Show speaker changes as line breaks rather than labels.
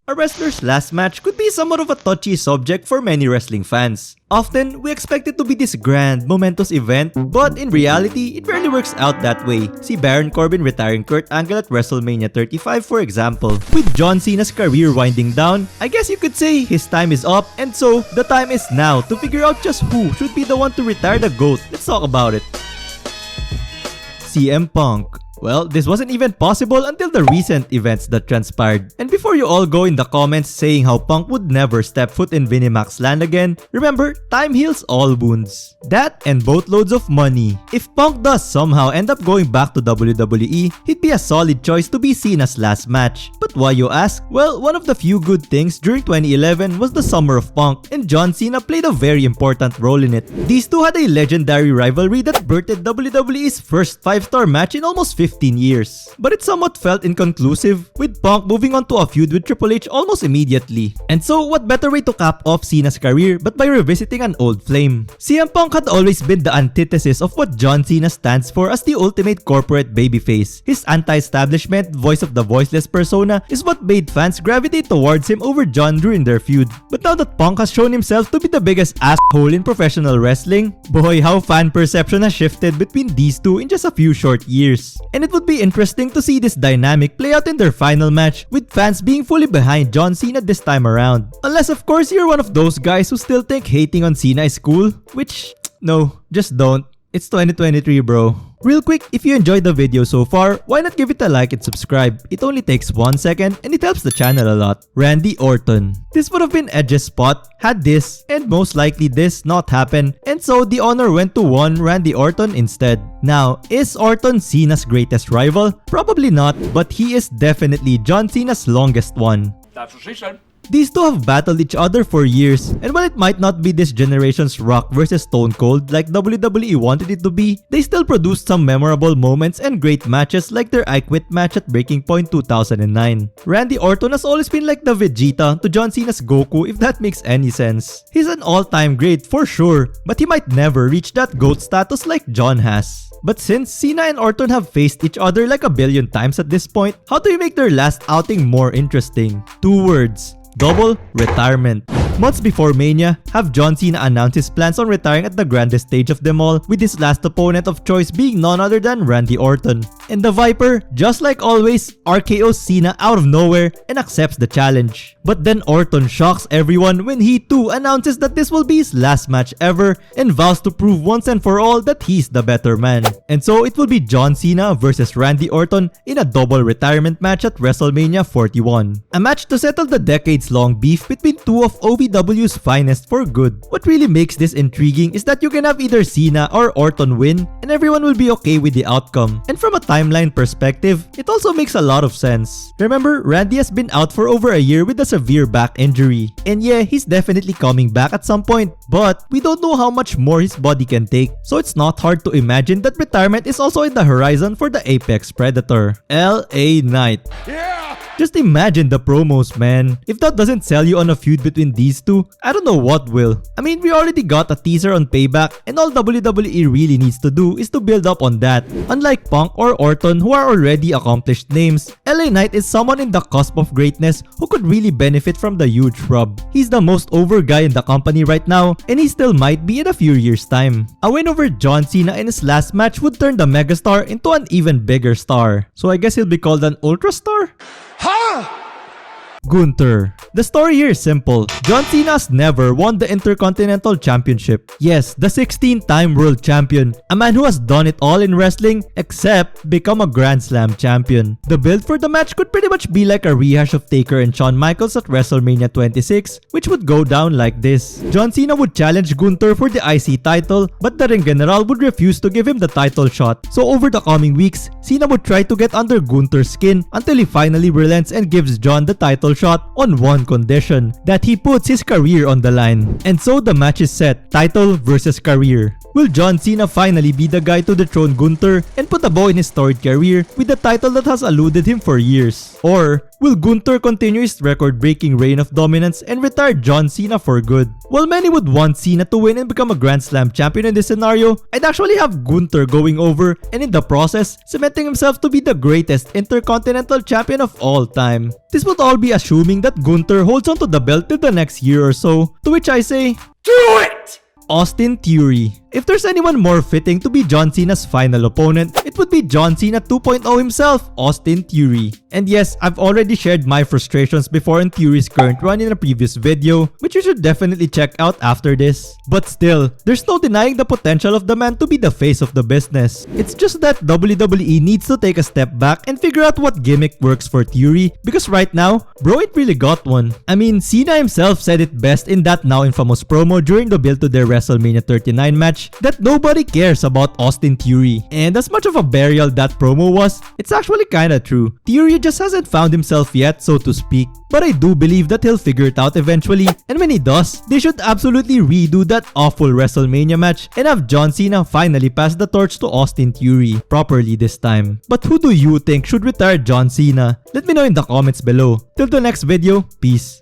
A wrestler's last match could be somewhat of a touchy subject for many wrestling fans. Often, we expect it to be this grand, momentous event, but in reality, it rarely works out that way. See Baron Corbin retiring Kurt Angle at WrestleMania 35 for example. With John Cena's career winding down, I guess you could say his time is up, and so, the time is now to figure out just who should be the one to retire the GOAT. Let's talk about it. CM Punk. Well, this wasn't even possible until the recent events that transpired. And before you all go in the comments saying how Punk would never step foot in Vinnie-Mac's land again, remember, time heals all wounds. That and boatloads of money. If Punk does somehow end up going back to WWE, he'd be a solid choice to be Cena's last match. But why you ask? Well, one of the few good things during 2011 was the Summer of Punk, and John Cena played a very important role in it. These two had a legendary rivalry that birthed WWE's first 5-star match in almost 15 years. But it somewhat felt inconclusive, with Punk moving on to a feud with Triple H almost immediately. And so, what better way to cap off Cena's career but by revisiting an old flame? CM Punk had always been the antithesis of what John Cena stands for as the ultimate corporate babyface. His anti-establishment, voice of the voiceless persona is what made fans gravitate towards him over John during their feud. But now that Punk has shown himself to be the biggest asshole in professional wrestling, boy, how fan perception has shifted between these two in just a few short years. And it would be interesting to see this dynamic play out in their final match, with fans being fully behind John Cena this time around. Unless of course you're one of those guys who still think hating on Cena is cool, which, no, just don't. It's 2023, bro. Real quick, if you enjoyed the video so far, why not give it a like and subscribe? It only takes 1 second and it helps the channel a lot. Randy Orton. This would have been Edge's spot had this, and most likely this, not happen, and so the honor went to one Randy Orton instead. Now, is Orton Cena's greatest rival? Probably not, but he is definitely John Cena's longest one.
That's what she said.
These two have battled each other for years, and while it might not be this generation's Rock vs Stone Cold like WWE wanted it to be, they still produced some memorable moments and great matches like their I Quit match at Breaking Point 2009. Randy Orton has always been like the Vegeta to John Cena's Goku, if that makes any sense. He's an all-time great for sure, but he might never reach that GOAT status like John has. But since Cena and Orton have faced each other like a billion times at this point, how do you make their last outing more interesting? 2 words. Double retirement. Months before Mania, have John Cena announced his plans on retiring at the grandest stage of them all, with his last opponent of choice being none other than Randy Orton. And the Viper, just like always, RKO's Cena out of nowhere and accepts the challenge. But then Orton shocks everyone when he too announces that this will be his last match ever and vows to prove once and for all that he's the better man. And so it will be John Cena versus Randy Orton in a double retirement match at WrestleMania 41. A match to settle the decades-long beef between two of OVW's finest for good. What really makes this intriguing is that you can have either Cena or Orton win and everyone will be okay with the outcome. And from a timeline perspective, it also makes a lot of sense. Remember, Randy has been out for over a year with a severe back injury. And yeah, he's definitely coming back at some point, but we don't know how much more his body can take. So it's not hard to imagine that retirement is also in the horizon for the apex predator, LA Knight.
Yeah!
Just imagine the promos, man. If that doesn't sell you on a feud between these two, I don't know what will. I mean, we already got a teaser on Payback, and all WWE really needs to do is to build up on that. Unlike Punk or Orton, who are already accomplished names, LA Knight is someone in the cusp of greatness who could really benefit from the huge rub. He's the most over guy in the company right now, and he still might be in a few years' time. A win over John Cena in his last match would turn the megastar into an even bigger star. So I guess he'll be called an ultra star?
Huh?
Gunther. The story here is simple. John Cena has never won the Intercontinental Championship. Yes, the 16-time world champion. A man who has done it all in wrestling except become a Grand Slam champion. The build for the match could pretty much be like a rehash of Taker and Shawn Michaels at WrestleMania 26, which would go down like this. John Cena would challenge Gunther for the IC title, but the Ring General would refuse to give him the title shot. So over the coming weeks, Cena would try to get under Gunther's skin until he finally relents and gives John the title shot on one condition, that he puts his career on the line. And so the match is set, title versus career. Will John Cena finally be the guy to dethrone Gunther and put a bow in his storied career with the title that has eluded him for years? Or will Gunther continue his record-breaking reign of dominance and retire John Cena for good? While many would want Cena to win and become a Grand Slam champion in this scenario, I'd actually have Gunther going over and in the process, cementing himself to be the greatest Intercontinental Champion of all time. This would all be assuming that Gunther holds onto the belt till the next year or so, to which I say, do it! Austin Theory. If there's anyone more fitting to be John Cena's final opponent, it would be John Cena 2.0 himself, Austin Theory. And yes, I've already shared my frustrations before in Theory's current run in a previous video, which you should definitely check out after this. But still, there's no denying the potential of the man to be the face of the business. It's just that WWE needs to take a step back and figure out what gimmick works for Theory, because right now, bro ain't really got one. I mean, Cena himself said it best in that now infamous promo during the build to their WrestleMania 39 match, that nobody cares about Austin Theory. And as much of a burial that promo was, it's actually kinda true. Theory just hasn't found himself yet, so to speak. But I do believe that he'll figure it out eventually, and when he does, they should absolutely redo that awful WrestleMania match and have John Cena finally pass the torch to Austin Theory, properly this time. But who do you think should retire John Cena? Let me know in the comments below. Till the next video, peace.